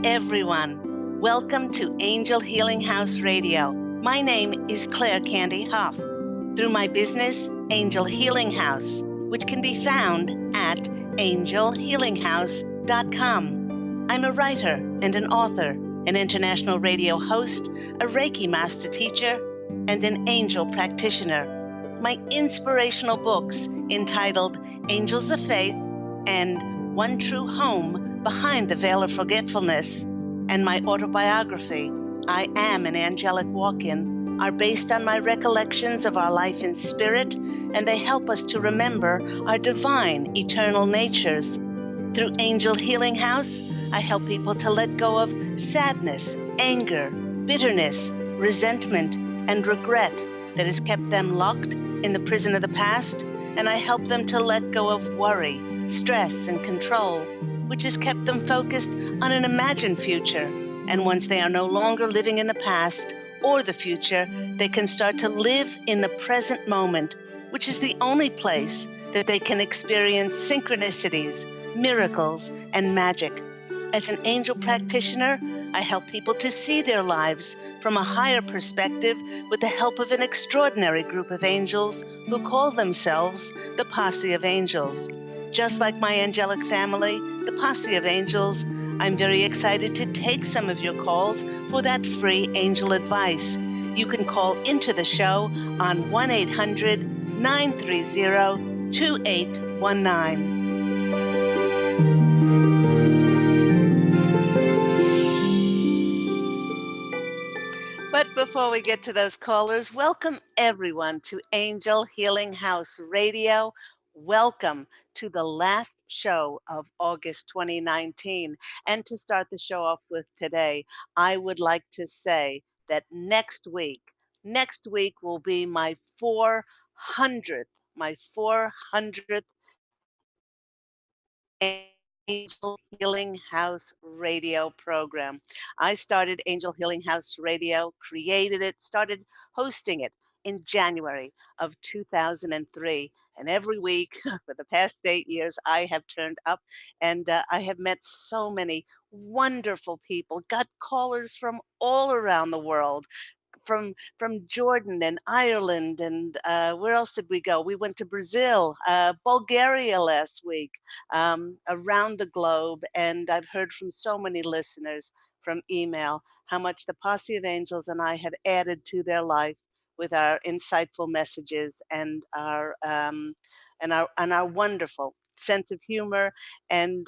everyone. Welcome to Angel Healing House Radio. My name is Claire Candy Hough. Through my business, Angel Healing House, which can be found at angelhealinghouse.com. I'm a writer and an author, an international radio host, a Reiki master teacher, and an angel practitioner. My inspirational books entitled Angels of Faith and One True Home Behind the Veil of Forgetfulness, and my autobiography, I Am an Angelic Walk-In, are based on my recollections of our life in spirit, and they help us to remember our divine, eternal natures. Through Angel Healing House, I help people to let go of sadness, anger, bitterness, resentment, and regret that has kept them locked in the prison of the past, and I help them to let go of worry, stress, and control, which has kept them focused on an imagined future. And once they are no longer living in the past or the future, they can start to live in the present moment, which is the only place that they can experience synchronicities, miracles, and magic. As an angel practitioner, I help people to see their lives from a higher perspective with the help of an extraordinary group of angels who call themselves the Posse of Angels. Just like my angelic family, the Posse of Angels, I'm very excited to take some of your calls for that free angel advice. You can call into the show on 1-800-930-2819. But before we get to those callers, welcome everyone to Angel Healing House Radio. Welcome to the last show of August 2019. And to start the show off with today, I would like to say that next week will be my 400th Angel Healing House Radio program. I started Angel Healing House Radio, created it, started hosting it in January of 2003. And every week for the past 8 years, I have turned up and I have met so many wonderful people, got callers from all around the world, from Jordan and Ireland, and where else did we go? We went to Brazil, Bulgaria last week, around the globe, and I've heard from so many listeners from email how much the Posse of Angels and I have added to their life with our insightful messages and our wonderful sense of humor and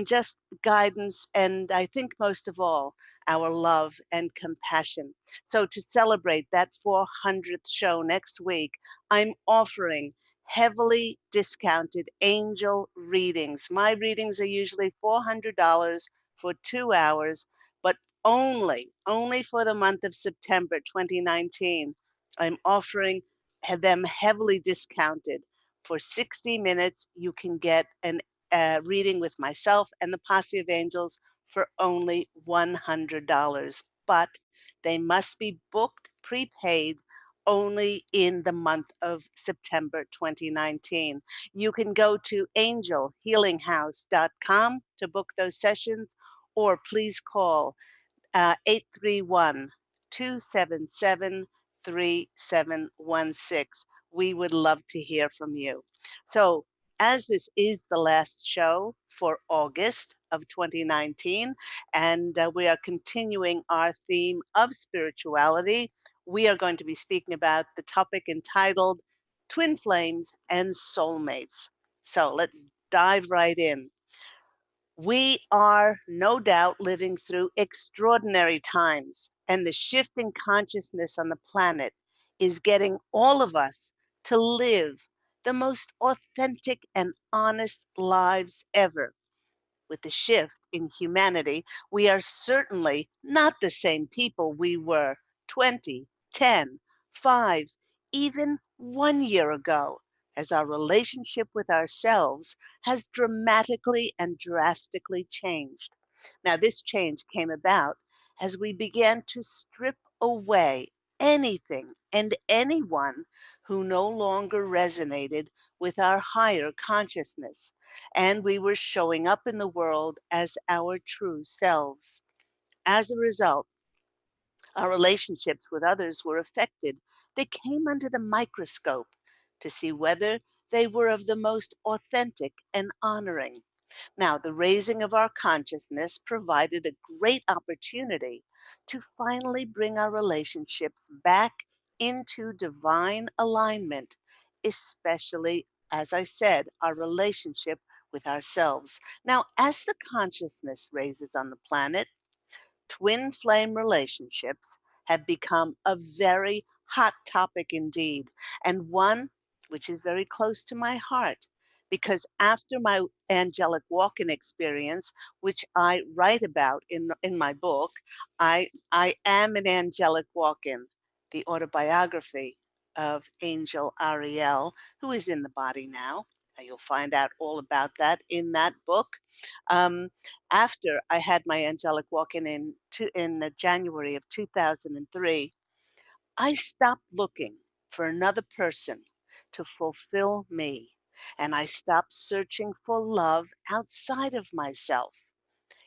just guidance, and I think most of all, our love and compassion. So to celebrate that 400th show next week, I'm offering heavily discounted angel readings. My readings are usually $400 for 2 hours, but only for the month of September 2019, I'm offering them heavily discounted. For 60 minutes, you can get an reading with myself and the Posse of Angels for only $100, but they must be booked prepaid only in the month of September 2019. You can go to angelhealinghouse.com to book those sessions, or please call 831-277-3716. We would love to hear from you. So as this is the last show for August of 2019, and we are continuing our theme of spirituality, we are going to be speaking about the topic entitled Twin Flames and Soulmates. So let's dive right in. We are no doubt living through extraordinary times, and the shift in consciousness on the planet is getting all of us to live the most authentic and honest lives ever. With the shift in humanity, we are certainly not the same people we were 20, 10, 5, even 1 year ago, as our relationship with ourselves has dramatically and drastically changed. Now, this change came about as we began to strip away anything and anyone who no longer resonated with our higher consciousness. and we were showing up in the world as our true selves. As a result, our relationships with others were affected. They came under the microscope to see whether they were of the most authentic and honoring. Now, the raising of our consciousness provided a great opportunity to finally bring our relationships back into divine alignment, especially, as I said, our relationship with ourselves. Now, as the consciousness raises on the planet, twin flame relationships have become a very hot topic indeed, and one which is very close to my heart. Because after my angelic walk in experience, which I write about in my book, I am an angelic walk in, the autobiography of Angel Ariel, who is in the body now. You'll find out all about that in that book. Um, After I had my angelic walk-in in January of 2003, I stopped looking for another person to fulfill me, and I stopped searching for love outside of myself.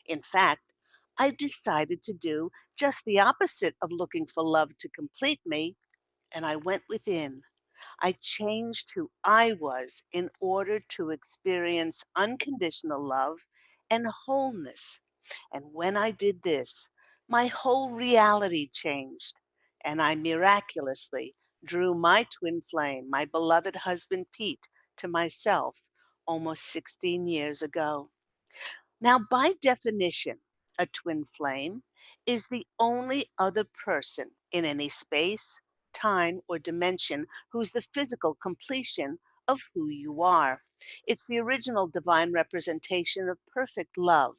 In fact, I decided to do just the opposite of looking for love to complete me, and I went within. I changed who I was in order to experience unconditional love and wholeness. And when I did this, my whole reality changed, and I miraculously drew my twin flame, my beloved husband Pete, to myself almost 16 years ago. Now, by definition, a twin flame is the only other person in any space, time, or dimension who's the physical completion of who you are. It's the original divine representation of perfect love.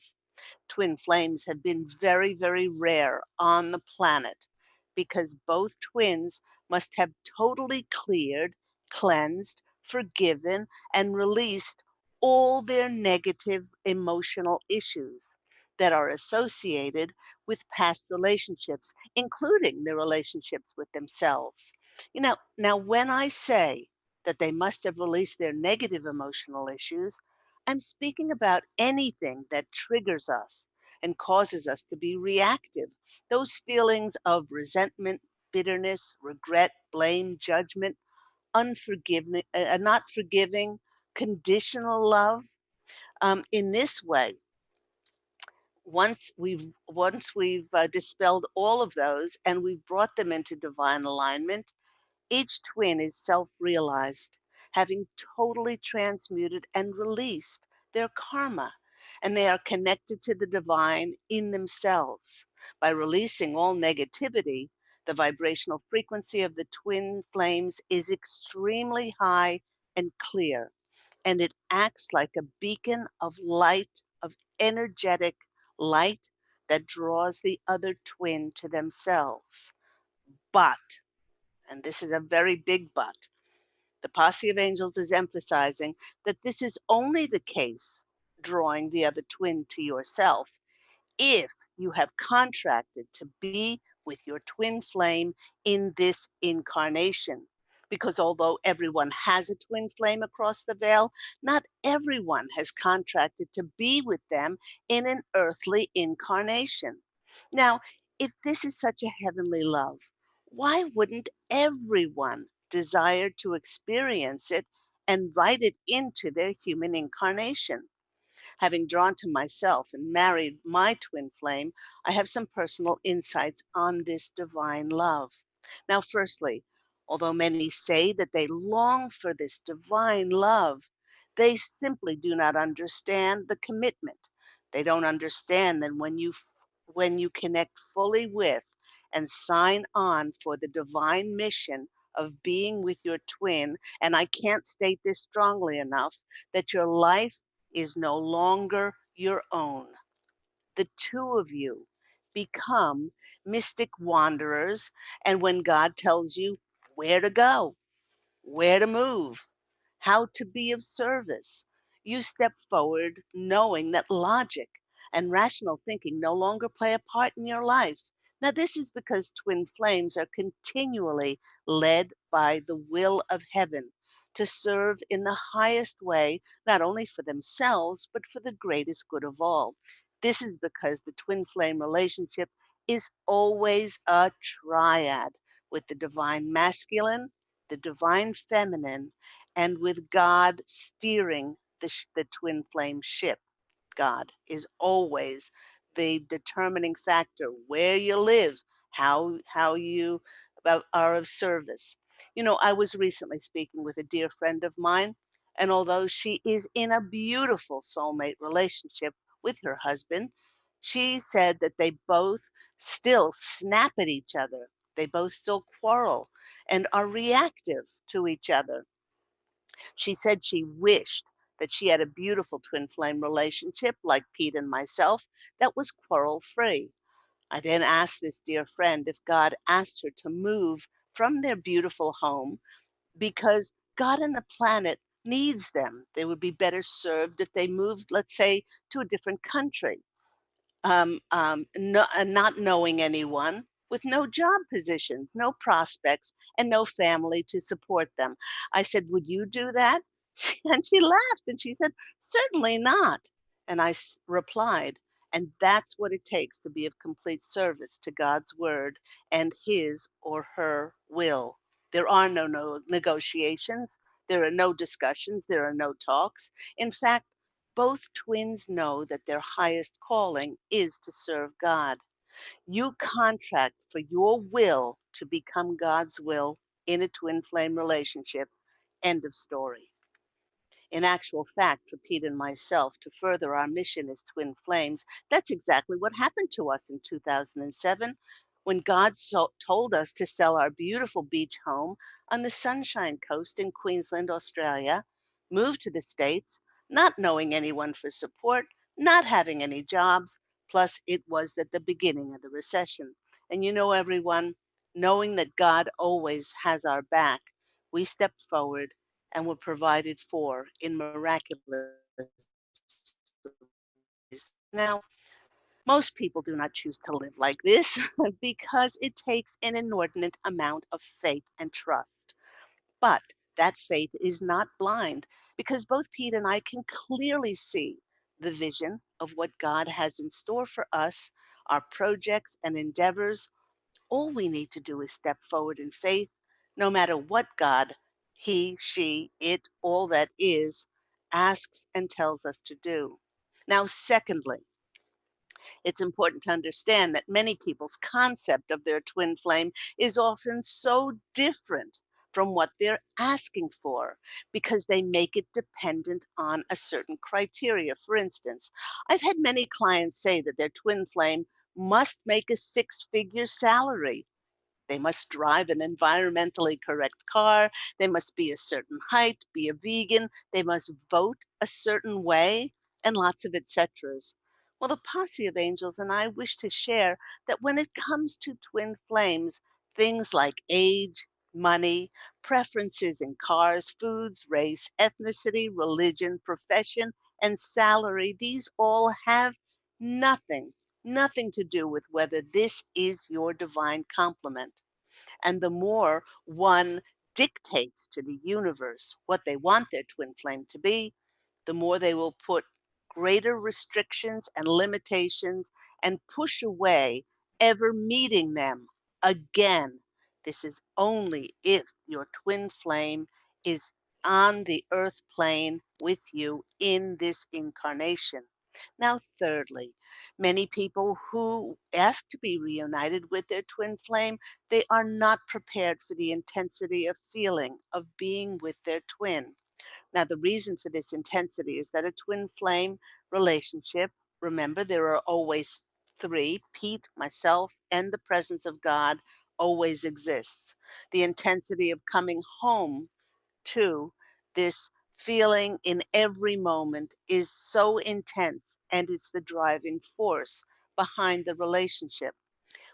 Twin flames have been very, very rare on the planet because both twins must have totally cleared, cleansed, forgiven, and released all their negative emotional issues that are associated with past relationships, including their relationships with themselves. Now when I say that they must have released their negative emotional issues, I'm speaking about anything that triggers us and causes us to be reactive. Those feelings of resentment, bitterness, regret, blame, judgment, unforgiveness, not forgiving, conditional love. In this way, once we've dispelled all of those and we've brought them into divine alignment, each twin is self realized, having totally transmuted and released their karma, and they are connected to the divine in themselves. By releasing all negativity, the vibrational frequency of the twin flames is extremely high and clear, and it acts like a beacon of light, of energetic light that draws the other twin to themselves. But, and this is a very big but, the Posse of Angels is emphasizing that this is only the case, drawing the other twin to yourself, if you have contracted to be with your twin flame in this incarnation. Because although everyone has a twin flame across the veil, not everyone has contracted to be with them in an earthly incarnation. Now, if this is such a heavenly love, why wouldn't everyone desire to experience it and write it into their human incarnation? Having drawn to myself and married my twin flame, I have some personal insights on this divine love. Now, firstly, although many say that they long for this divine love, they simply do not understand the commitment. They don't understand that when you connect fully with and sign on for the divine mission of being with your twin, and I can't state this strongly enough, that your life is no longer your own. The two of you become mystic wanderers, and when God tells you where to go, where to move, how to be of service, you step forward knowing that logic and rational thinking no longer play a part in your life. Now, this is because twin flames are continually led by the will of heaven to serve in the highest way, not only for themselves, but for the greatest good of all. This is because the twin flame relationship is always a triad with the divine masculine, the divine feminine, and with God steering the twin flame ship. God is always the determining factor where you live, how you are of service. You know, I was recently speaking with a dear friend of mine, and although she is in a beautiful soulmate relationship with her husband, she said that they both still snap at each other. They both still quarrel and are reactive to each other. She said she wished that she had a beautiful twin flame relationship like Pete and myself that was quarrel free. I then asked this dear friend if God asked her to move from their beautiful home because God and the planet needs them. They would be better served if they moved, let's say, to a different country, not knowing anyone, with no job positions, no prospects, and no family to support them. I said, "Would you do that?" And she laughed and she said, "Certainly not." And replied, "And that's what it takes to be of complete service to God's word and his or her will. There are no negotiations, there are no discussions, there are no talks. In fact, both twins know that their highest calling is to serve God. You contract for your will to become God's will in a twin flame relationship. End of story. In actual fact, for Pete and myself, to further our mission as twin flames, that's exactly what happened to us in 2007 when God told us to sell our beautiful beach home on the Sunshine Coast in Queensland, Australia, move to the States, not knowing anyone for support, not having any jobs, plus it was at the beginning of the recession. And you know, everyone, knowing that God always has our back, we stepped forward and were provided for in miraculous ways. Now, most people do not choose to live like this because it takes an inordinate amount of faith and trust. But that faith is not blind because both Pete and I can clearly see the vision of what God has in store for us, our projects and endeavors. All we need to do is step forward in faith, no matter what God, he, she, it, all that is, asks and tells us to do. Now, secondly, it's important to understand that many people's concept of their twin flame is often so different from what they're asking for because they make it dependent on a certain criteria. For instance, I've had many clients say that their twin flame must make a six-figure salary. They must drive an environmentally correct car. They must be a certain height, be a vegan. They must vote a certain way, and lots of et ceteras. Well, the Posse of Angels and I wish to share that when it comes to twin flames, things like age, money, preferences in cars, foods, race, ethnicity, religion, profession, and salary, these all have nothing, nothing to do with whether this is your divine complement. And the more one dictates to the universe what they want their twin flame to be, the more they will put greater restrictions and limitations and push away ever meeting them again. This is only if your twin flame is on the earth plane with you in this incarnation. Now, thirdly, many people who ask to be reunited with their twin flame, they are not prepared for the intensity of feeling of being with their twin. Now, the reason for this intensity is that a twin flame relationship, remember, there are always three: Pete, myself, and the presence of God always exists. The intensity of coming home to this feeling in every moment is so intense, and it's the driving force behind the relationship.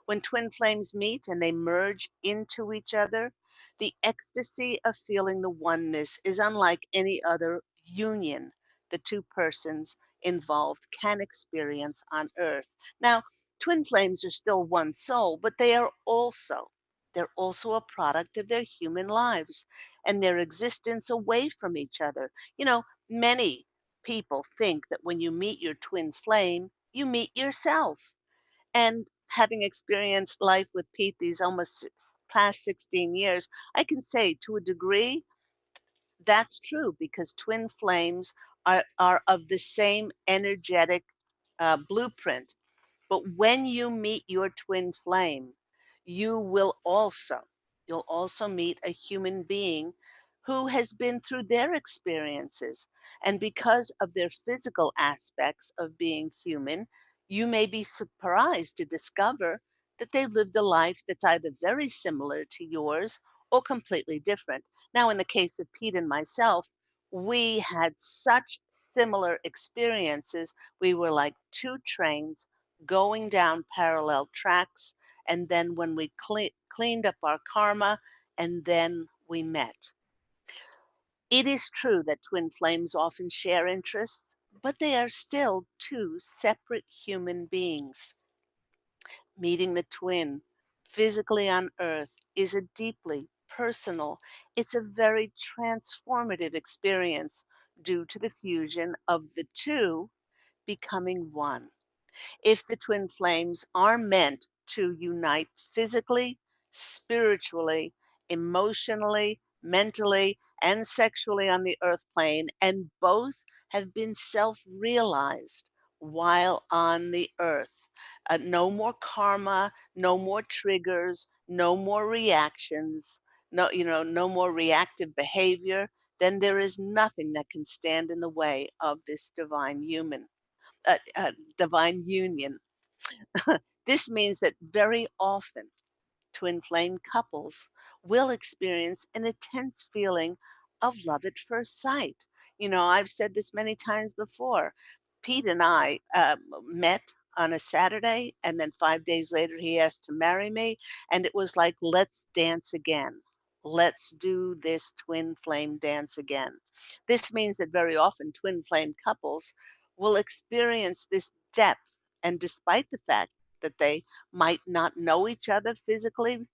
When twin flames meet and they merge into each other, the ecstasy of feeling the oneness is unlike any other union the two persons involved can experience on earth. Now, twin flames are still one soul, but they're also a product of their human lives. and their existence away from each other. Many people think that when you meet your twin flame, you meet yourself. And having experienced life with Pete these almost past 16 years, I can say to a degree that's true because twin flames are of the same energetic blueprint. But when you meet your twin flame, you will also you'll also meet a human being who has been through their experiences. And because of their physical aspects of being human, you may be surprised to discover that they've lived a life that's either very similar to yours or completely different. Now, in the case of Pete and myself, we had such similar experiences. We were like two trains going down parallel tracks. And then when we cleaned up our karma, and then we met. It is true that twin flames often share interests, but they are still two separate human beings. Meeting the twin physically on Earth is a deeply personal, it's a very transformative experience due to the fusion of the two becoming one. If the twin flames are meant to unite physically, spiritually, emotionally, mentally, and sexually on the earth plane, and both have been self realized while on the earth. No more karma, no more triggers, no more reactions, no more reactive behavior, then there is nothing that can stand in the way of this divine union. This means that very often twin flame couples will experience an intense feeling of love at first sight. I've said this many times before. Pete and I met on a Saturday, and then 5 days later, he asked to marry me. And it was like, let's dance again. Let's do this twin flame dance again. This means that very often twin flame couples will experience this depth. And despite the fact that they might not know each other physically,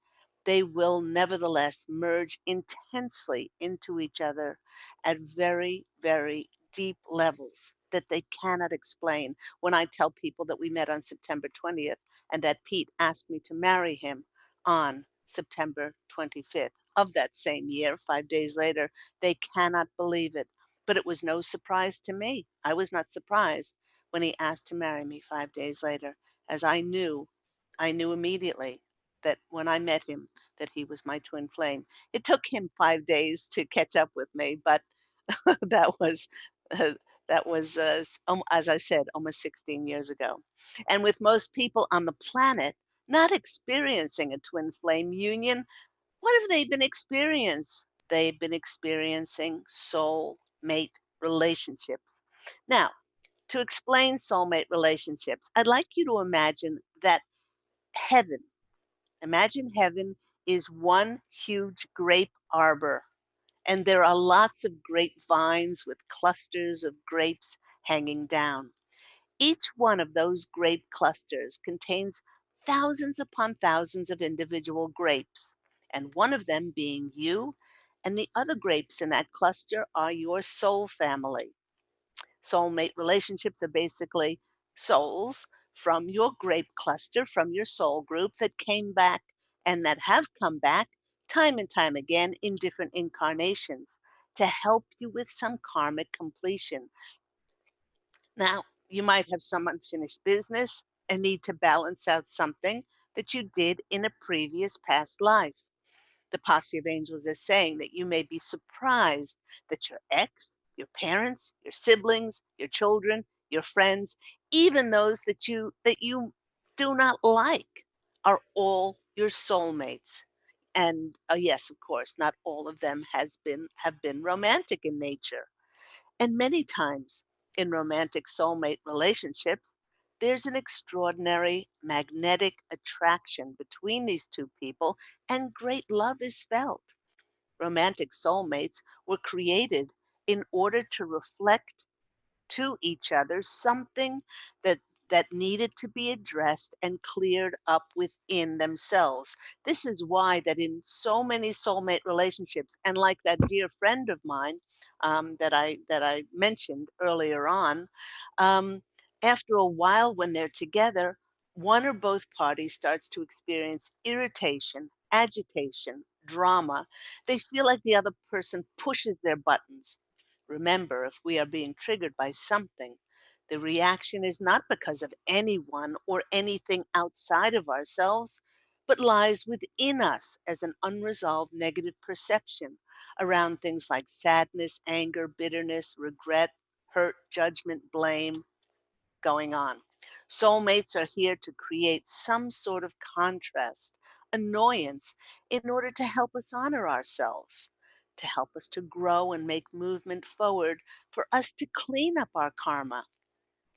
they will nevertheless merge intensely into each other at very, very deep levels that they cannot explain. When I tell people that we met on September 20th and that Pete asked me to marry him on September 25th of that same year, 5 days later, they cannot believe it. But it was no surprise to me. I was not surprised when he asked to marry me 5 days later, as I knew immediately that when I met him, that he was my twin flame. It took him 5 days to catch up with me, but that was uh, as I said, almost 16 years ago. And with most people on the planet not experiencing a twin flame union, what have they been experiencing? They've been experiencing soul mate relationships. Now, to explain soulmate relationships, I'd like you to that heaven imagine heaven is one huge grape arbor, and there are lots of grapevines with clusters of grapes hanging down. Each one of those grape clusters contains thousands upon thousands of individual grapes, and one of them being you, and the other grapes in that cluster are your soul family. Soulmate relationships are basically souls from your grape cluster, from your soul group that came back and that have come back time and time again in different incarnations to help you with some karmic completion. Now, you might have some unfinished business and need to balance out something that you did in a previous past life. The Posse of Angels is saying that you may be surprised that your ex, your parents, your siblings, your children, your friends, even those that you do not like, are all your soulmates. And yes, of course, not all of them have been romantic in nature. And many times in romantic soulmate relationships, there's an extraordinary magnetic attraction between these two people, and great love is felt. Romantic soulmates were created in order to reflect to each other something that that needed to be addressed and cleared up within themselves. This is why that in so many soulmate relationships, and like that dear friend of mine that I mentioned earlier on, um, after a while when they're together, one or both parties starts to experience irritation, agitation, drama. They feel like the other person pushes their buttons. Remember, if we are being triggered by something, the reaction is not because of anyone or anything outside of ourselves, but lies within us as an unresolved negative perception around things like sadness, anger, bitterness, regret, hurt, judgment, blame, going on. Soulmates are here to create some sort of contrast, annoyance, in order to help us honor ourselves, to help us to grow and make movement forward, for us to clean up our karma.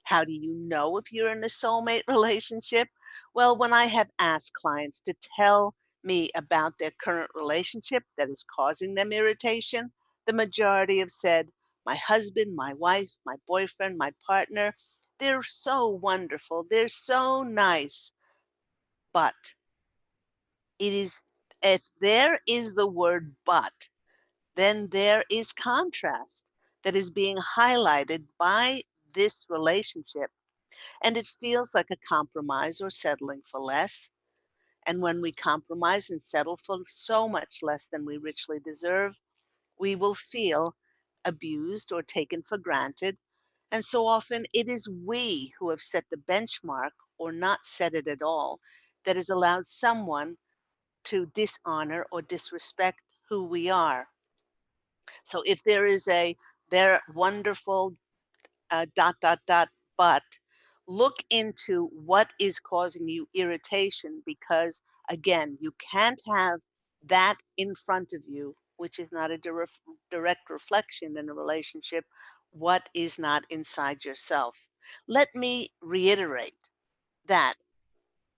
How do you know if you're in a soulmate relationship? Well, when I have asked clients to tell me about their current relationship that is causing them irritation, the majority have said, my husband, my wife, my boyfriend, my partner, they're so wonderful, they're so nice. But it is, if there is the word but, then there is contrast that is being highlighted by this relationship, and it feels like a compromise or settling for less. And when we compromise and settle for so much less than we richly deserve, we will feel abused or taken for granted. And so often it is we who have set the benchmark or not set it at all that has allowed someone to dishonor or disrespect who we are. So if there is a, they're wonderful, dot, dot, dot, but look into what is causing you irritation, because again, you can't have that in front of you, which is not a direct reflection in a relationship, what is not inside yourself. Let me reiterate that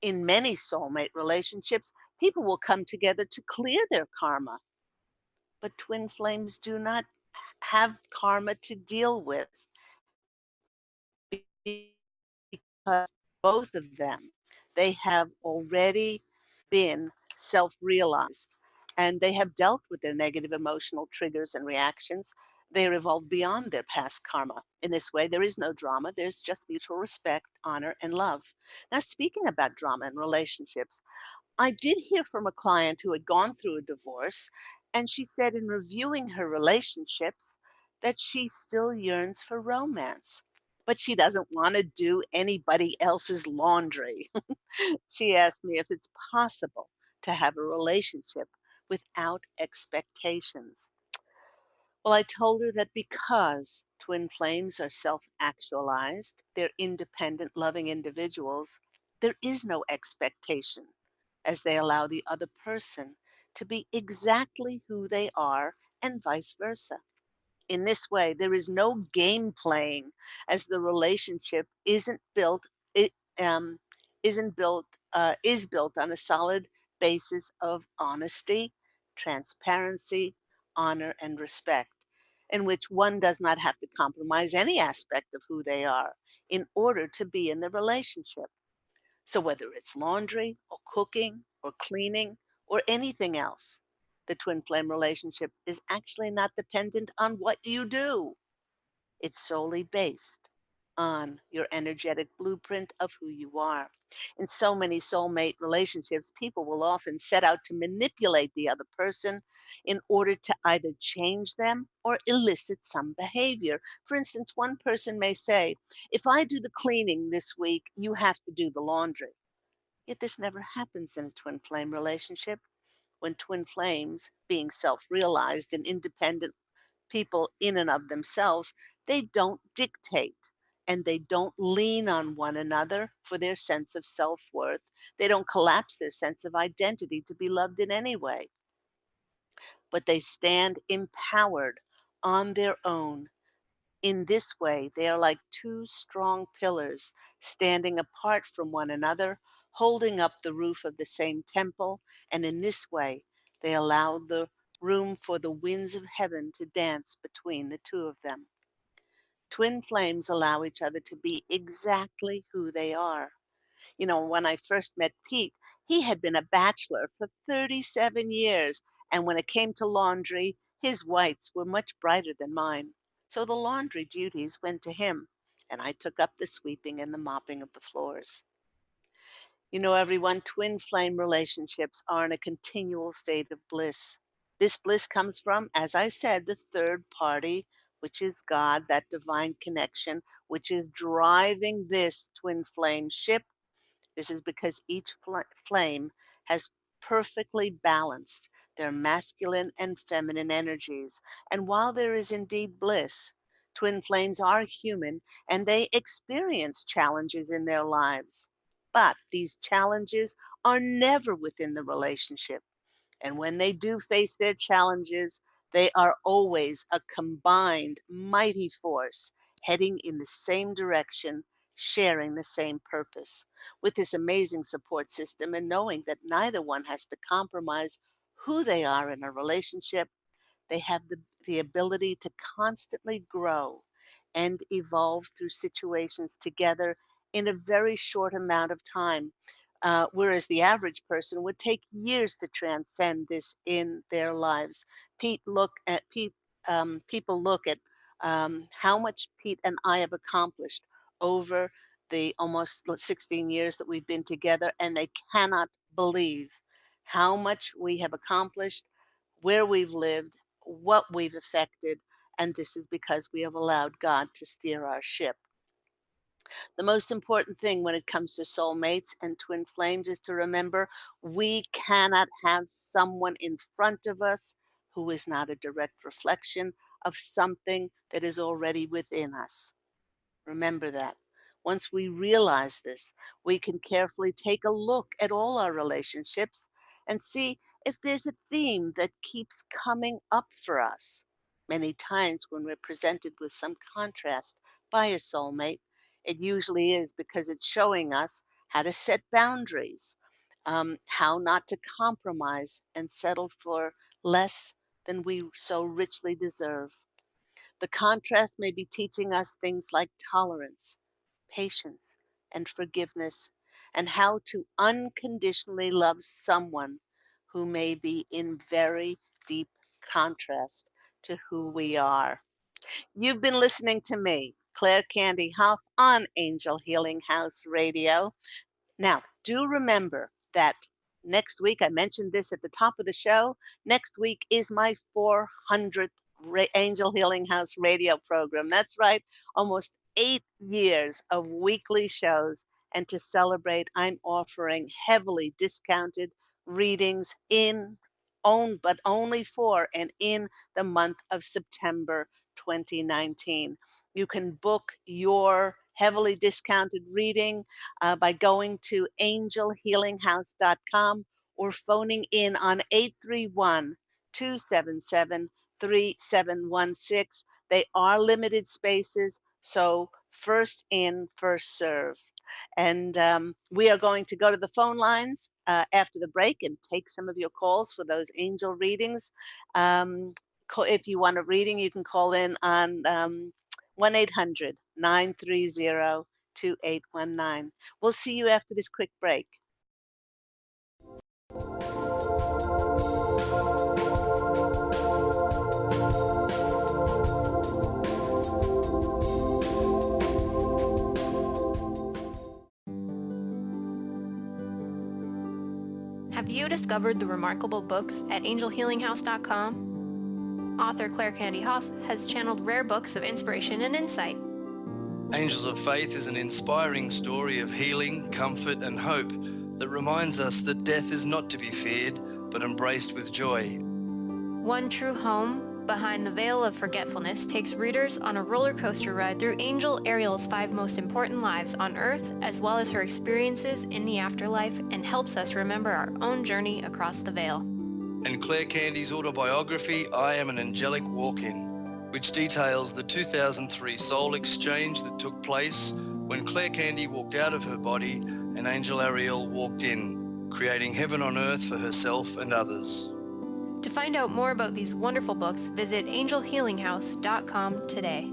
in many soulmate relationships, people will come together to clear their karma, but twin flames do not have karma to deal with, because both of them, they have already been self-realized, and they have dealt with their negative emotional triggers and reactions. They are evolved beyond their past karma. In this way, there is no drama. There's just mutual respect, honor, and love. Now, speaking about drama in relationships, I did hear from a client who had gone through a divorce, and she said in reviewing her relationships that she still yearns for romance, but she doesn't want to do anybody else's laundry. She asked me if it's possible to have a relationship without expectations. Well, I told her that because twin flames are self actualized, they're independent, loving individuals, there is no expectation, as they allow the other person to be exactly who they are and vice versa. In this way, there is no game playing, as the relationship it um, isn't built, is built on a solid basis of honesty, transparency, honor, and respect, in which one does not have to compromise any aspect of who they are in order to be in the relationship. So whether it's laundry or cooking or cleaning or anything else, the twin flame relationship is actually not dependent on what you do. It's solely based on your energetic blueprint of who you are. In so many soulmate relationships, people will often set out to manipulate the other person in order to either change them or elicit some behavior. For instance, one person may say, if I do the cleaning this week, you have to do the laundry. Yet this never happens in a twin flame relationship. When twin flames, being self realized and independent people in and of themselves, they don't dictate and they don't lean on one another for their sense of self worth. They don't collapse their sense of identity to be loved in any way, but they stand empowered on their own. In this way, they are like two strong pillars standing apart from one another, holding up the roof of the same temple, and in this way, they allow the room for the winds of heaven to dance between the two of them. Twin flames allow each other to be exactly who they are. You know, when I first met Pete, he had been a bachelor for 37 years, and when it came to laundry, his whites were much brighter than mine. So the laundry duties went to him, and I took up the sweeping and the mopping of the floors. You know, everyone, twin flame relationships are in a continual state of bliss. This bliss comes from, as I said, the third party, which is God, that divine connection, which is driving this twin flame ship. This is because each flame has perfectly balanced their masculine and feminine energies. And while there is indeed bliss, twin flames are human and they experience challenges in their lives. But these challenges are never within the relationship. And when they do face their challenges, they are always a combined, mighty force heading in the same direction, sharing the same purpose. With this amazing support system and knowing that neither one has to compromise who they are in a relationship, they have the ability to constantly grow and evolve through situations together in a very short amount of time. Whereas the average person would take years to transcend this in their lives. People look at how much Pete and I have accomplished over the almost 16 years that we've been together, and they cannot believe how much we have accomplished, where we've lived, what we've affected, and this is because we have allowed God to steer our ship. The most important thing when it comes to soulmates and twin flames is to remember we cannot have someone in front of us who is not a direct reflection of something that is already within us. Remember that. Once we realize this, we can carefully take a look at all our relationships and see if there's a theme that keeps coming up for us. Many times when we're presented with some contrast by a soulmate, it usually is because it's showing us how to set boundaries, how not to compromise and settle for less than we so richly deserve. The contrast may be teaching us things like tolerance, patience, and forgiveness, and how to unconditionally love someone who may be in very deep contrast to who we are. You've been listening to me, Claire Candy Hough, on Angel Healing House Radio. Now, do remember that next week, I mentioned this at the top of the show, next week is my 400th Angel Healing House radio program. That's right, almost 8 years of weekly shows. And to celebrate, I'm offering heavily discounted readings but only for and in the month of September 2019. You can book your heavily discounted reading by going to angelhealinghouse.com or phoning in on 831 277 3716. They are limited spaces, so first in, first serve. And we are going to go to the phone lines after the break and take some of your calls for those angel readings. If you want a reading, you can call in on 1 800 930 2819. We'll see you after this quick break. Have you discovered the remarkable books at angelhealinghouse.com? Author Claire Candy Hough has channeled rare books of inspiration and insight. Angels of Faith is an inspiring story of healing, comfort, and hope that reminds us that death is not to be feared, but embraced with joy. One True Home, Behind the Veil of Forgetfulness takes readers on a roller coaster ride through Angel Ariel's 5 most important lives on Earth, as well as her experiences in the afterlife, and helps us remember our own journey across the veil. And Claire Candy's autobiography, I Am an Angelic Walk-In, which details the 2003 soul exchange that took place when Claire Candy walked out of her body and Angel Ariel walked in, creating heaven on earth for herself and others. To find out more about these wonderful books, visit angelhealinghouse.com today.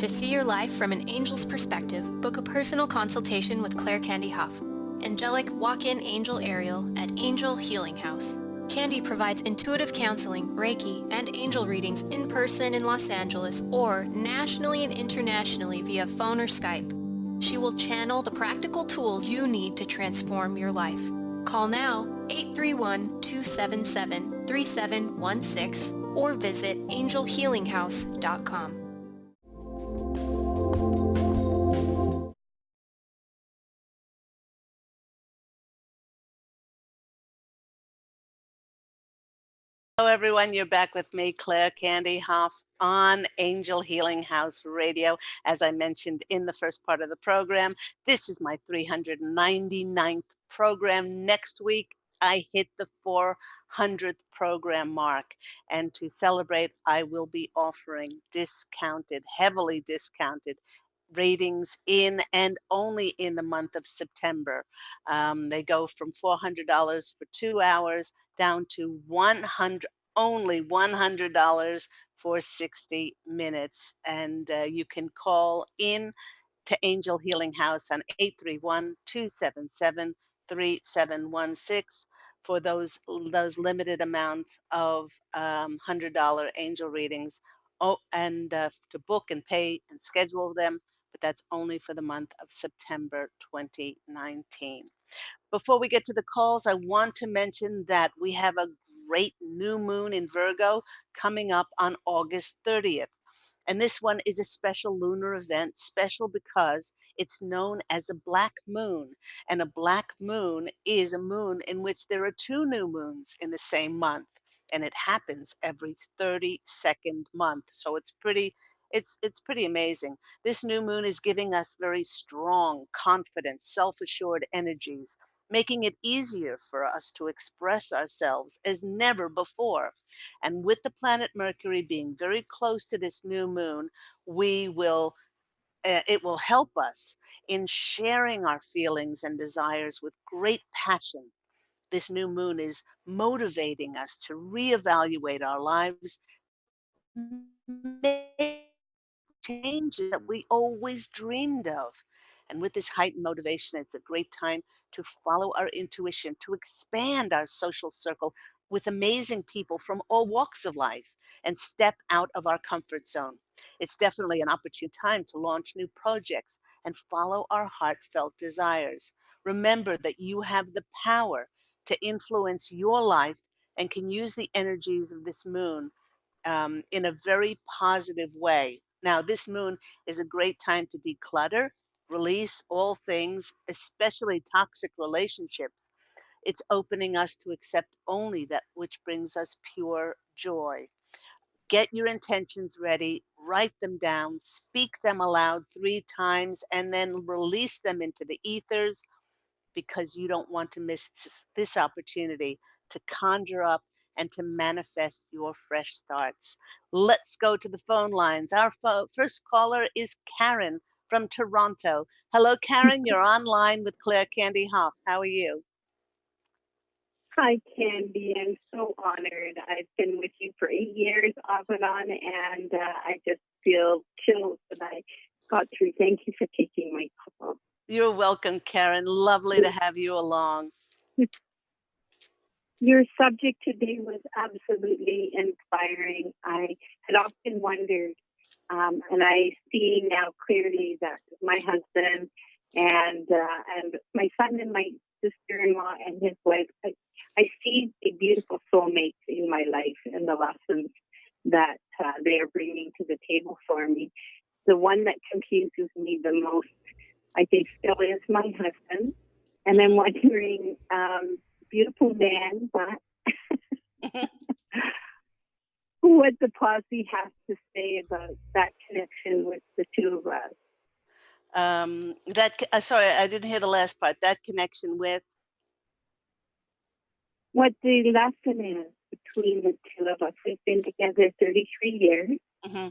To see your life from an angel's perspective, book a personal consultation with Claire Candy Hough, angelic walk-in angel Ariel at Angel Healing House. Candy provides intuitive counseling, Reiki, and angel readings in person in Los Angeles or nationally and internationally via phone or Skype. She will channel the practical tools you need to transform your life. Call now 831-277-3716 or visit angelhealinghouse.com. Hello, everyone. You're back with me, Claire Candy Hough, on Angel Healing House Radio. As I mentioned in the first part of the program, this is my 399th program. Next week, I hit the 400th program mark. And to celebrate, I will be offering discounted, heavily discounted ratings in and only in the month of September. They go from $400 for 2 hours down to only $100 for 60 minutes. And you can call in to Angel Healing House on 831-277-3716 for those limited amounts of $100 angel readings. Oh, and to book and pay and schedule them, but that's only for the month of September 2019. Before we get to the calls, I want to mention that we have a great new moon in Virgo coming up on August 30th. And this one is a special lunar event, special because it's known as a black moon. And a black moon is a moon in which there are two new moons in the same month. And it happens every 32nd month. So it's pretty amazing. This new moon is giving us very strong, confident, self-assured energies, making it easier for us to express ourselves as never before. And with the planet Mercury being very close to this new moon, it will help us in sharing our feelings and desires with great passion. This new moon is motivating us to reevaluate our lives, make changes that we always dreamed of. And with this heightened motivation, it's a great time to follow our intuition, to expand our social circle with amazing people from all walks of life and step out of our comfort zone. It's definitely an opportune time to launch new projects and follow our heartfelt desires. Remember that you have the power to influence your life and can use the energies of this moon in a very positive way. Now, this moon is a great time to declutter, release all things, especially toxic relationships. It's opening us to accept only that which brings us pure joy. Get your intentions ready, write them down, speak them aloud 3 times, and then release them into the ethers, because you don't want to miss this opportunity to conjure up and to manifest your fresh starts. Let's go to the phone lines. Our first caller is Karen from Toronto. Hello, Karen. You're online with Claire Candy Hough. How are you? Hi, Candy. I'm so honored. I've been with you for 8 years off and on, and I just feel chills that I got through. Thank you for taking my call. You're welcome, Karen. Lovely to have you along. Your subject today was absolutely inspiring. I had often wondered, and I see now clearly that my husband and my son and my sister-in-law and his wife, I see a beautiful soulmate in my life and the lessons that they are bringing to the table for me. The one that confuses me the most, I think, still is my husband. And I'm wondering, beautiful man, but what the posse has to say about that connection with the two of us. Sorry, I didn't hear the last part. That connection with? What the lesson is between the two of us. We've been together 33 years. Mm-hmm.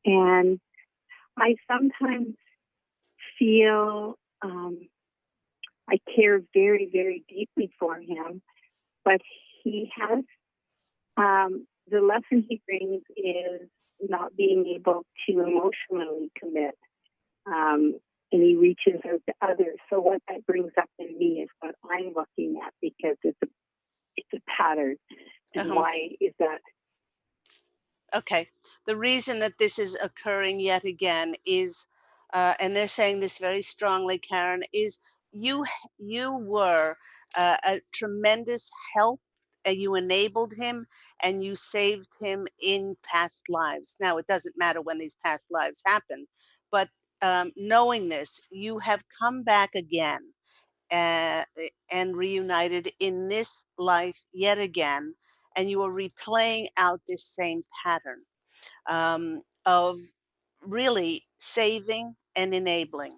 And I sometimes feel I care very, very deeply for him, but he has, the lesson he brings is not being able to emotionally commit. And he reaches out to others. So what that brings up in me is what I'm looking at, because it's a pattern. And Uh-huh. why is that? Okay. The reason that this is occurring yet again is, and they're saying this very strongly, Karen, is you were a tremendous help, and you enabled him and you saved him in past lives. Now, it doesn't matter when these past lives happen, but knowing this, you have come back again, uh, and reunited in this life yet again, and you are replaying out this same pattern of really saving and enabling.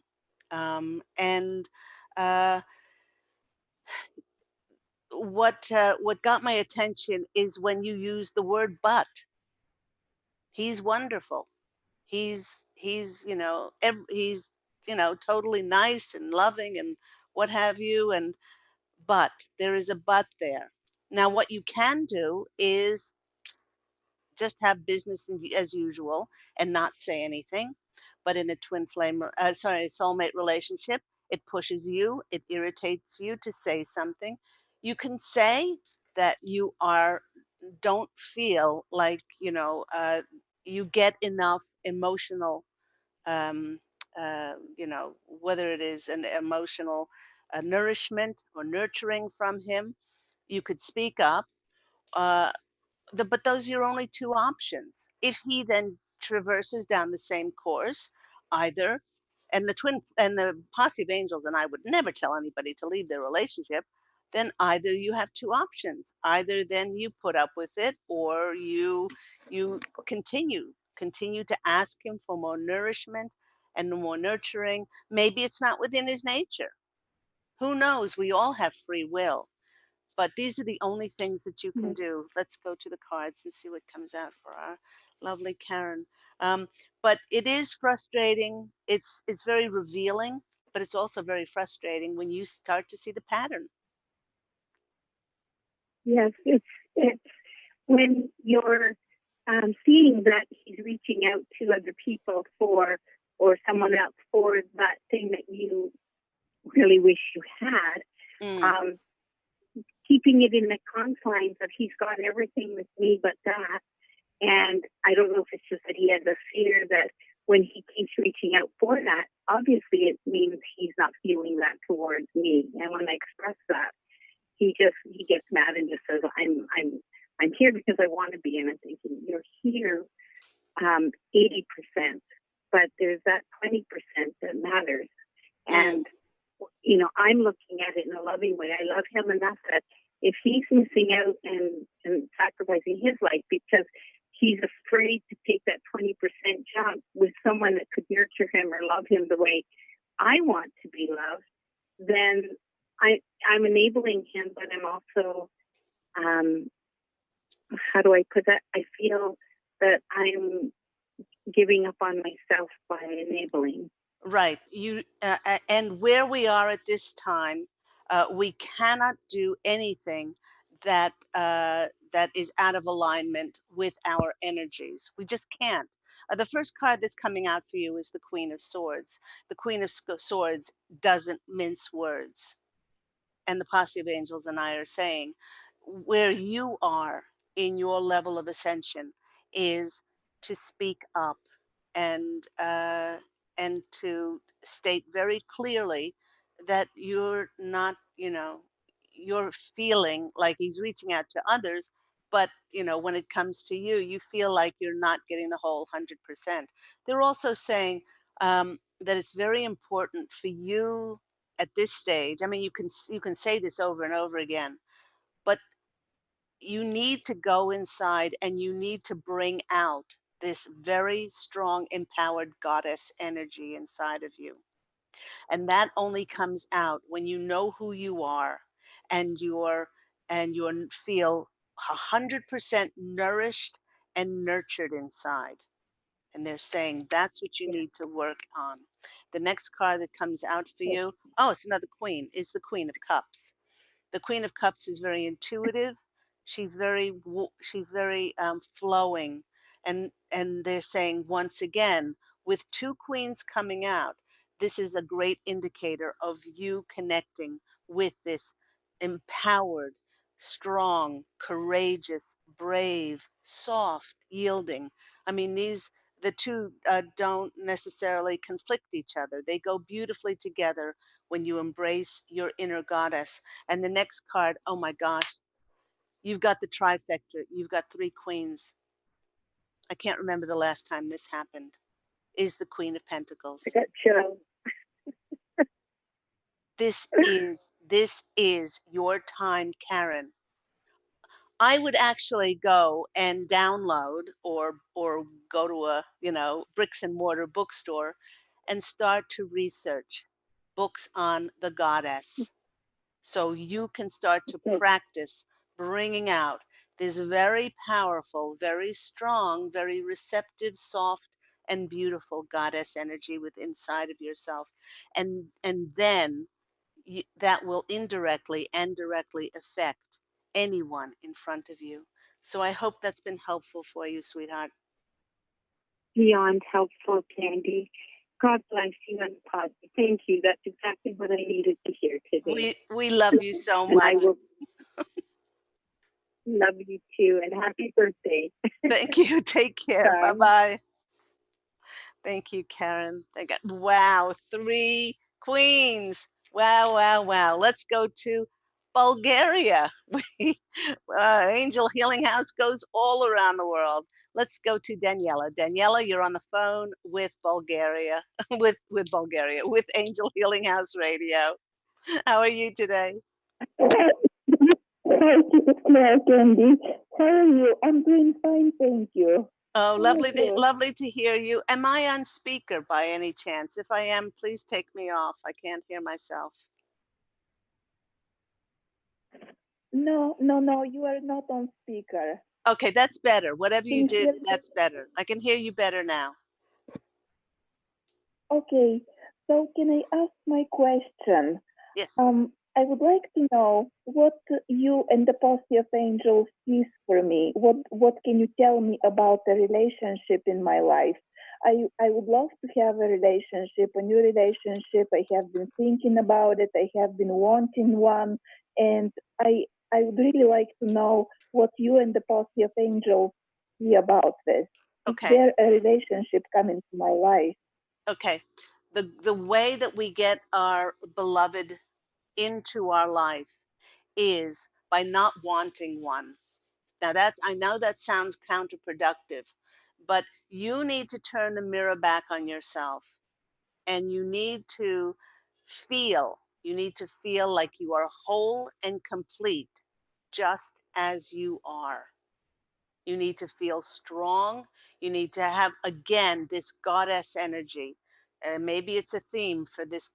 And uh, what got my attention is when you use the word "but." He's wonderful. He's he's totally nice and loving and what have you. And but there is a but there. Now, what you can do is just have business as usual and not say anything. But in a soulmate relationship, it pushes you, it irritates you to say something. You can say that you don't feel like, you get enough emotional, um, whether it is an emotional nourishment or nurturing from him. You could speak up. Uh, but those are your only two options. If he then traverses down the same course, either, and the Posse of Angels and I would never tell anybody to leave their relationship, then either you have two options. Either then you put up with it, or you continue to ask him for more nourishment and more nurturing. Maybe it's not within his nature. Who knows? We all have free will, but these are the only things that you can do. Let's go to the cards and see what comes out for our lovely Karen. Um, but it is frustrating. It's very revealing, but it's also very frustrating when you start to see the pattern. Yes, it's when you're seeing that he's reaching out to other people for, or someone else for that thing that you really wish you had. Mm, Um, Keeping it in the confines of he's got everything with me but that. And I don't know if it's just that he has a fear that when he keeps reaching out for that, obviously it means he's not feeling that towards me. And when I express that, he gets mad and just says, I'm here because I want to be. And I'm thinking, you're here 80%, but there's that 20% that matters. mm, And I'm looking at it in a loving way. I love him enough that if he's missing out and sacrificing his life because he's afraid to take that 20% jump with someone that could nurture him or love him the way I want to be loved, then I'm enabling him, but I'm also, how do I put that? I feel that I'm giving up on myself by enabling. right. And where we are at this time, we cannot do anything that is out of alignment with our energies. We just can't. The first card that's coming out for you is the Queen of Swords. The Queen of Swords doesn't mince words, and the Posse of Angels and I are saying, where you are in your level of ascension is to speak up, and to state very clearly that you're not, you're feeling like he's reaching out to others, but when it comes to you, you feel like you're not getting the whole 100%. They're also saying that it's very important for you at this stage. I mean, you can say this over and over again, but you need to go inside and you need to bring out this very strong, empowered goddess energy inside of you. And that only comes out when you know who you are, and you feel 100% nourished and nurtured inside. And they're saying that's what you Yeah. need to work on. The next card that comes out for you, oh, it's another queen, is the Queen of Cups. The Queen of Cups is very intuitive. She's very flowing, And they're saying once again, with two queens coming out, this is a great indicator of you connecting with this empowered, strong, courageous, brave, soft, yielding. I mean, the two don't necessarily conflict each other. They go beautifully together when you embrace your inner goddess. And the next card, oh my gosh, you've got the trifecta. You've got three queens. I can't remember the last time this happened. Is the Queen of I Pentacles. got chills. This is your time, Karen. I would actually go and download or go to a, bricks and mortar bookstore and start to research books on the goddess. So you can start to Okay. practice bringing out this very powerful, very strong, very receptive, soft, and beautiful goddess energy within inside of yourself. And then that will indirectly and directly affect anyone in front of you. So I hope that's been helpful for you, sweetheart. Beyond helpful, Candy. God bless you and Posse. Thank you. That's exactly what I needed to hear today. We love you so And I much. will love you too. And happy birthday. Thank you. Take care. Bye Bye. bye. Thank you, Karen. Wow, three queens. Wow, wow, wow. Let's go to Bulgaria. Angel Healing House goes all around the world. Let's go to Daniela. Daniela, you're on the phone with Bulgaria, with Bulgaria, with Angel Healing House Radio. How are you today? Thank you, Claire Candy. How are you? I'm doing fine, thank you. Oh, Thank you. lovely to hear you. Am I on speaker by any chance? If I am, please take me off. I can't hear myself. No, you are not on speaker. Okay, that's better. Whatever Can you you did, hear me? that's better. I can hear you better now. Okay, so can I ask my question? Yes. I would like to know what you and the Posse of Angels is for me. What can you tell me about the relationship in my life? I would love to have a relationship, a new relationship. I have been thinking about it. I have been wanting one, and I would really like to know what you and the Posse of Angels see about this. Is Okay. there a relationship coming to my life? Okay. The way that we get our beloved into our life is by not wanting one. Now that I know that sounds counterproductive, but you need to turn the mirror back on yourself and you need to feel like you are whole and complete just as you are. You need to feel strong. You need to have again this goddess energy. And maybe it's a theme for this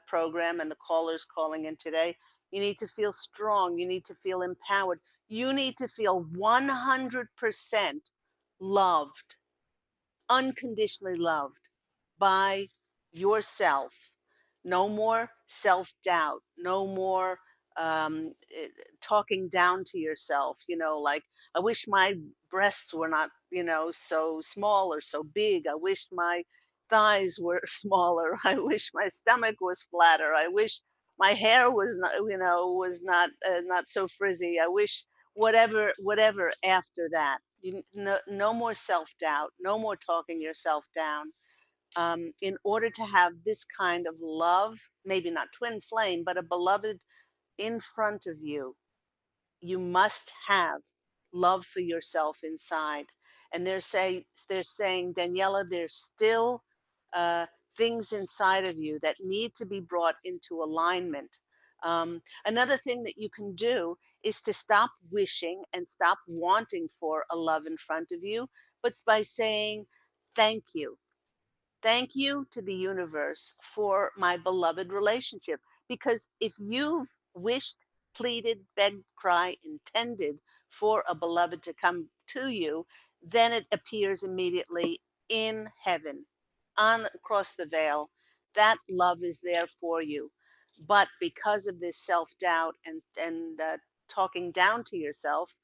program and the callers calling in today. You need to feel strong. You need to feel empowered. You need to feel 100% loved, unconditionally loved by yourself. No more self doubt. No more talking down to yourself, like, I wish my breasts were not, so small or so big. I wish my thighs were smaller. I wish my stomach was flatter. I wish my hair was not, not so frizzy. I wish whatever after that. No more self doubt. No more talking yourself down. In order to have this kind of love, maybe not twin flame, but a beloved in front of you, you must have love for yourself inside. And they're saying, Daniela, there's still uh, things inside of you that need to be brought into alignment. Another thing that you can do is to stop wishing and stop wanting for a love in front of you, but by saying, thank you. Thank you to the universe for my beloved relationship. Because if you've wished, pleaded, begged, cried, intended for a beloved to come to you, then it appears immediately in heaven, on across the veil. That love is there for you. But because of this self-doubt and talking down to yourself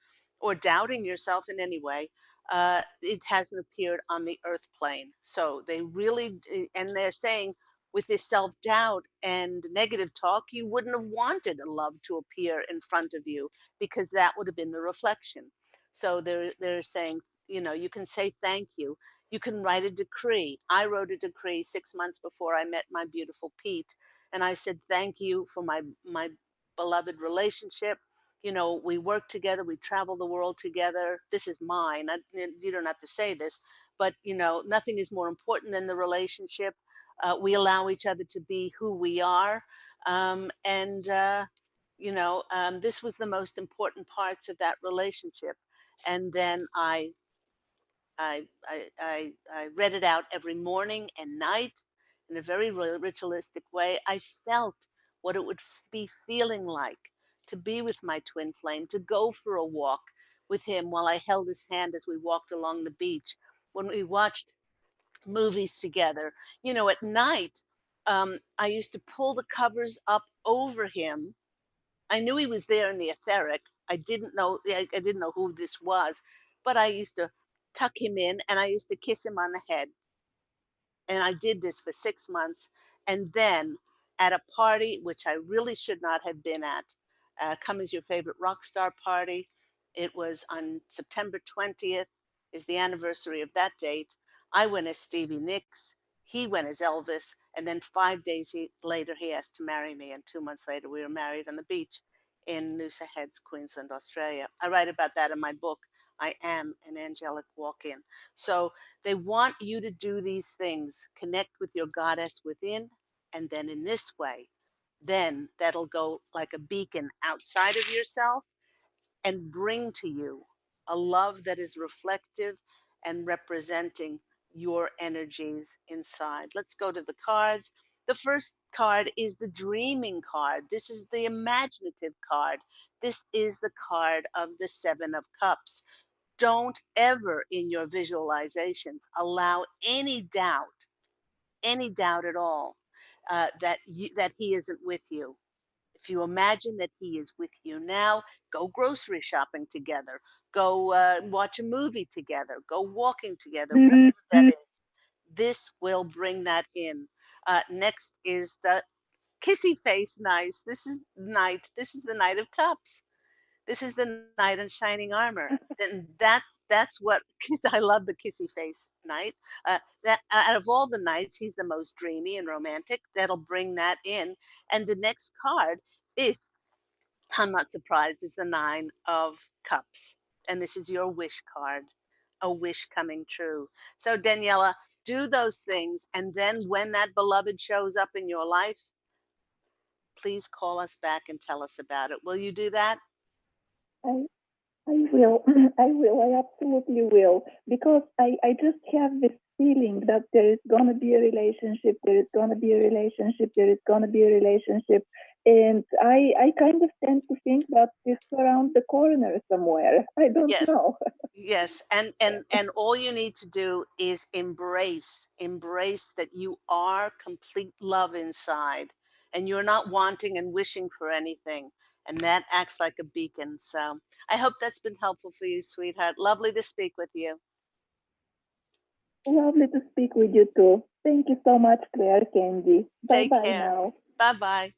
or doubting yourself in any way, it hasn't appeared on the earth plane. So they really, and they're saying with this self-doubt and negative talk, you wouldn't have wanted a love to appear in front of you because that would have been the reflection. So they're saying, you can say thank you. You can write a decree. I wrote a decree 6 months before I met my beautiful Pete, and I said thank you for my beloved relationship. We work together, we travel the world together. This is mine. You don't have to say this, but nothing is more important than the relationship. We allow each other to be who we are. And this was the most important parts of that relationship. And then I read it out every morning and night in a very ritualistic way. I felt what it would be feeling like to be with my twin flame, to go for a walk with him while I held his hand as we walked along the beach, when we watched movies together. At night, I used to pull the covers up over him. I knew he was there in the etheric. I didn't know who this was, but I used to tuck him in and I used to kiss him on the head. And I did this for 6 months. And then at a party, which I really should not have been at, Come As Your Favorite Rock Star party. It was on September 20th, is the anniversary of that date. I went as Stevie Nicks. He went as Elvis. And then 5 days later, he asked to marry me. And 2 months later, we were married on the beach in Noosa Heads, Queensland, Australia. I write about that in my book, I Am an Angelic Walk-In. So they want you to do these things, connect with your goddess within, and then in this way, then that'll go like a beacon outside of yourself and bring to you a love that is reflective and representing your energies inside. Let's go to the cards. The first card is the dreaming card. This is the imaginative card. This is the card of the Seven of Cups. Don't ever in your visualizations allow any doubt at all, that he isn't with you. If you imagine that he is with you now, go grocery shopping together, go watch a movie together, go walking together, whatever that is. This will bring that in. Next is the kissy face nice. This is night. This is the Knight of Cups. This is the knight in shining armor. Then that's what, because I love the kissy face knight. That out of all the knights, he's the most dreamy and romantic. That'll bring that in. And the next card is, I'm not surprised, is the Nine of Cups. And this is your wish card, a wish coming true. So Daniela, do those things. And then when that beloved shows up in your life, please call us back and tell us about it. Will you do that? I I will. I will. I absolutely will. Because I just have this feeling that there is going to be a relationship, there is going to be a relationship, there is going to be a relationship. And I kind of tend to think that it's around the corner somewhere. I don't Yes. know. Yes, and all you need to do is embrace that you are complete love inside, and you're not wanting and wishing for anything, and that acts like a beacon. So I hope that's been helpful for you, sweetheart. Lovely to speak with you. Lovely to speak with you too. Thank you so much, Claire Candy. Bye Take bye care. now. Bye bye.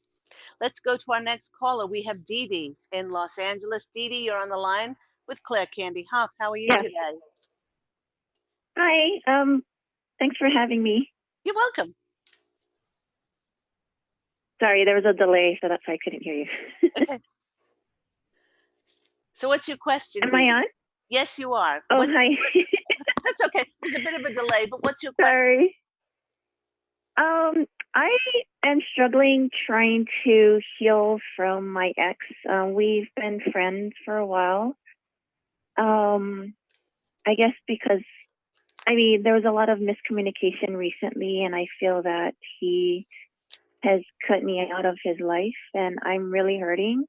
Let's go to our next caller. We have Dee Dee in Los Angeles. Dee Dee, you're on the line with Claire Candy Hough. How are you Yes. today? Hi. Thanks for having me. You're welcome. Sorry, there was a delay, so that's why I couldn't hear you. Okay. So what's your question? Am Dee I Dee? on? Yes, you are. Oh, hi. That's okay. There's a bit of a delay, but what's your question? Sorry. I am struggling trying to heal from my ex. We've been friends for a while. I guess because, there was a lot of miscommunication recently, and I feel that he has cut me out of his life, and I'm really hurting.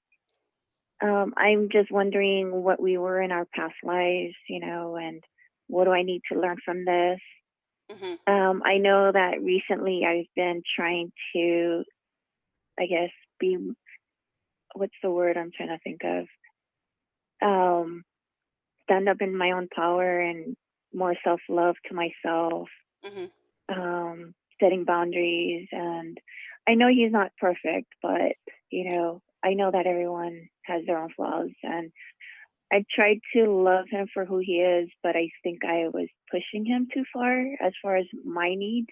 I'm just wondering what we were in our past lives, and what do I need to learn from this? Mm-hmm. I know that recently I've been trying to, I guess, what's the word I'm trying to think of? stand up in my own power and more self-love to myself, setting boundaries. And I know he's not perfect, but I know that everyone has their own flaws, and I tried to love him for who he is, but I think I was pushing him too far as my needs,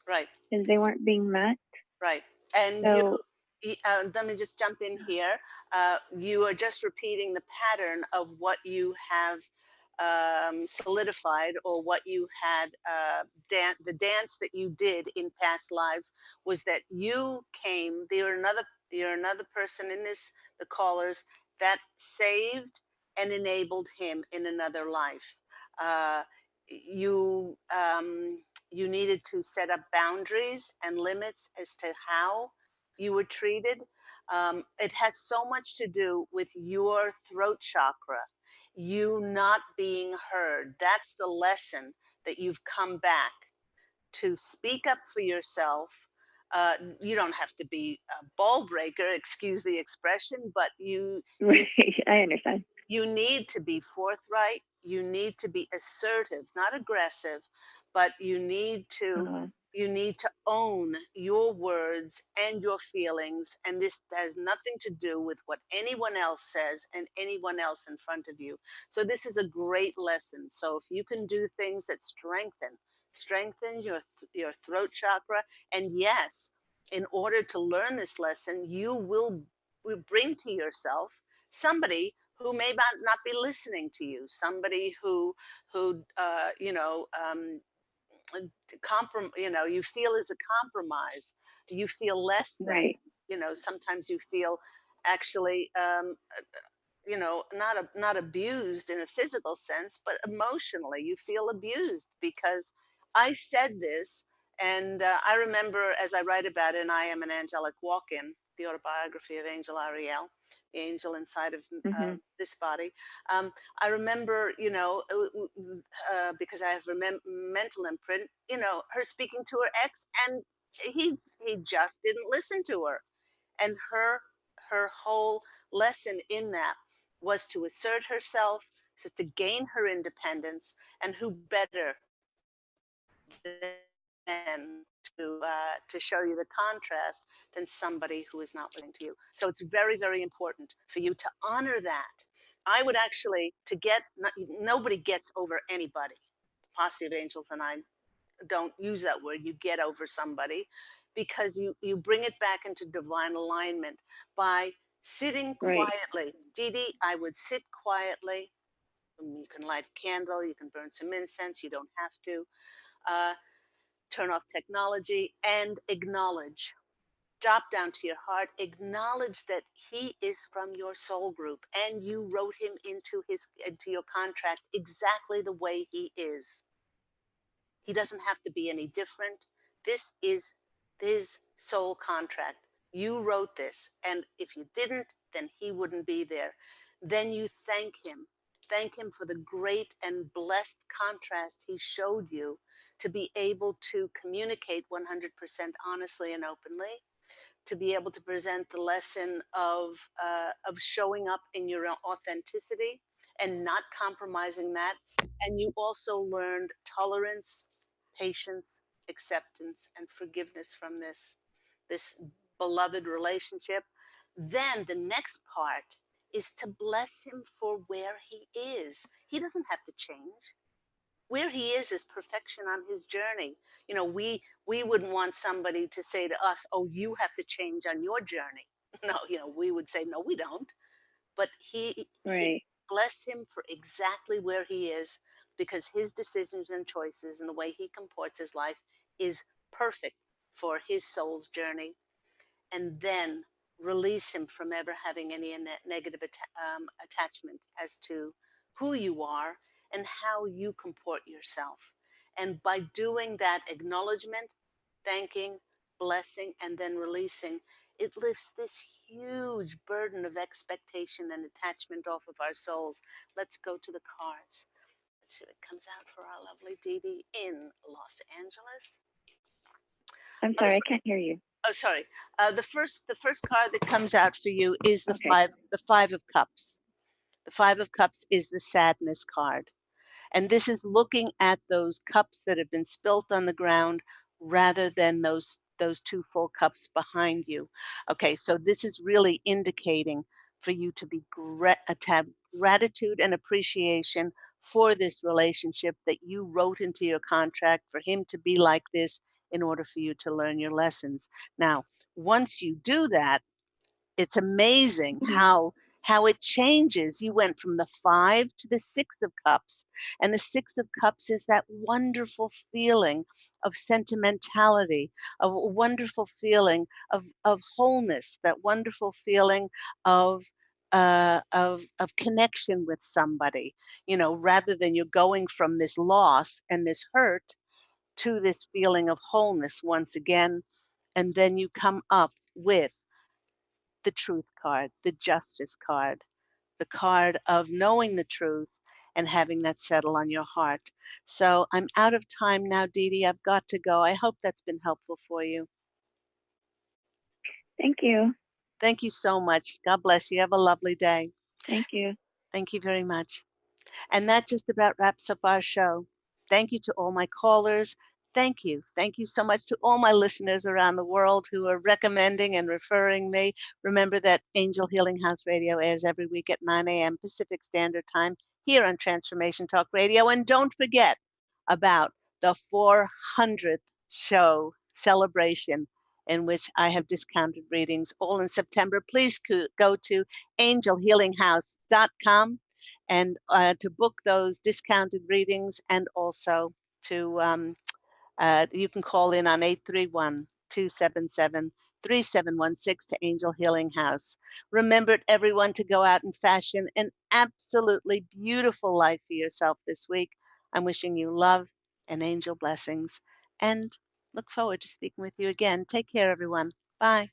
Right. because they weren't being met. Right. And So let me just jump in here. You are just repeating the pattern of what you have solidified, or what you had, the dance that you did in past lives was that you came, you're another person in this, the callers, that saved and enabled him in another life. Uh, you, you needed to set up boundaries and limits as to how you were treated. It has so much to do with your throat chakra, you not being heard. That's the lesson that you've come back to speak up for yourself. You don't have to be a ball breaker, excuse the expression, but right, I understand. you need to be forthright. You need to be assertive, not aggressive, but Uh, you need to own your words and your feelings. And this has nothing to do with what anyone else says and anyone else in front of you. So this is a great lesson. So if you can do things that strengthen your throat chakra, and yes, in order to learn this lesson, you will bring to yourself somebody who may not be listening to you, somebody who you feel is a compromise, you feel less than, right, sometimes you feel actually, not abused in a physical sense, but emotionally you feel abused because I said this. And I remember, as I write about it in I Am an Angelic Walk-In, the autobiography of Angel Ariel, the angel inside of hmm, this body. I remember, because I have mental imprint, her speaking to her ex, and he just didn't listen to her. And her whole lesson in that was to assert herself, so to gain her independence. And who better than to show you the contrast than somebody who is not listening to you. So it's very, very important for you to honor that. I would actually, nobody gets over anybody. Posse of Angels and I don't use that word. You get over somebody because you bring it back into divine alignment by sitting right, quietly. Dee Dee, I would sit quietly. You can light a candle, you can burn some incense, you don't have to. Uh, Turn off technology and acknowledge. Drop down to your heart, acknowledge that he is from your soul group and you wrote him into your contract exactly the way he is. He doesn't have to be any different. This is his soul contract. You wrote this, and if you didn't, then he wouldn't be there. Then you thank him. Thank him for the great and blessed contrast he showed you to be able to communicate 100% honestly and openly, to be able to present the lesson of showing up in your authenticity and not compromising that. And you also learned tolerance, patience, acceptance, and forgiveness from this beloved relationship. Then the next part is to bless him for where he is. He doesn't have to change. Where he is perfection on his journey. We wouldn't want somebody to say to us, oh, you have to change on your journey. No, we would say, no, we don't. But he right. bless him for exactly where he is, because his decisions and choices and the way he comports his life is perfect for his soul's journey. And then release him from ever having any negative attachment as to who you are and how you comport yourself. And by doing that acknowledgement, thanking, blessing, and then releasing, it lifts this huge burden of expectation and attachment off of our souls. Let's go to the cards. Let's see what comes out for our lovely Dee Dee in Los Angeles. I'm sorry, I can't hear you. Oh, sorry. The first card that comes out for you is Okay. the Five of Cups. The Five of Cups is the sadness card. And this is looking at those cups that have been spilt on the ground rather than those two full cups behind you. Okay, so this is really indicating for you to be to have gratitude and appreciation for this relationship that you wrote into your contract for him to be like this in order for you to learn your lessons. Now, once you do that, it's amazing how it changes. You went from the 5 to the 6 of cups, and the 6 of cups is that wonderful feeling of sentimentality, of a wonderful feeling of wholeness, that wonderful feeling of of connection with somebody, you know, rather than you're going from this loss and this hurt to this feeling of wholeness once again. And then you come up with the truth card, the justice card, the card of knowing the truth and having that settle on your heart. So I'm out of time now, Dee Dee. I've got to go. I hope that's been helpful for you. Thank you. Thank you so much. God bless you. Have a lovely day. Thank you. Thank you very much. And that just about wraps up our show. Thank you to all my callers. Thank you. Thank you so much to all my listeners around the world who are recommending and referring me. Remember that Angel Healing House Radio airs every week at 9 a.m. Pacific Standard Time here on Transformation Talk Radio. And don't forget about the 400th show celebration in which I have discounted readings all in September. Please go to angelhealinghouse.com and to book those discounted readings, and also to you can call in on 831-277-3716 to Angel Healing House. Remember, everyone, to go out and fashion an absolutely beautiful life for yourself this week. I'm wishing you love and angel blessings, and look forward to speaking with you again. Take care, everyone. Bye.